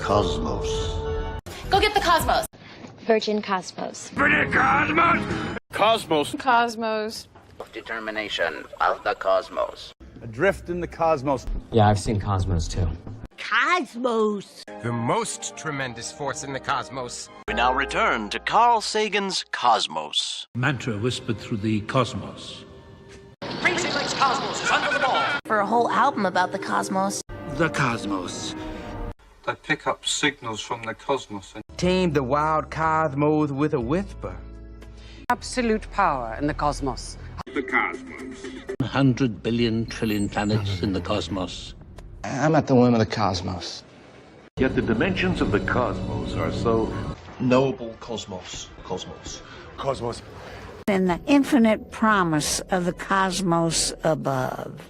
cosmos. Go get the cosmos. Virgin Cosmos. Virgin Cosmos! Cosmos. Cosmos. Determination of the cosmos. Adrift in the cosmos. Yeah, I've seen Cosmos too. Cosmos. The most tremendous force in the cosmos. We now return to Carl Sagan's Cosmos. Mantra whispered through the cosmos. Crazy Legs Cosmos is under the ball. For a whole album about the cosmos. The cosmos. They pick up signals from the cosmos. Tame the wild cosmos with a whisper. Absolute power in the cosmos. The cosmos. 100 billion trillion planets in the cosmos. I'm at the whim of the cosmos. Yet the dimensions of the cosmos are so Knowable cosmos. Cosmos. Cosmos. And the infinite promise of the cosmos above.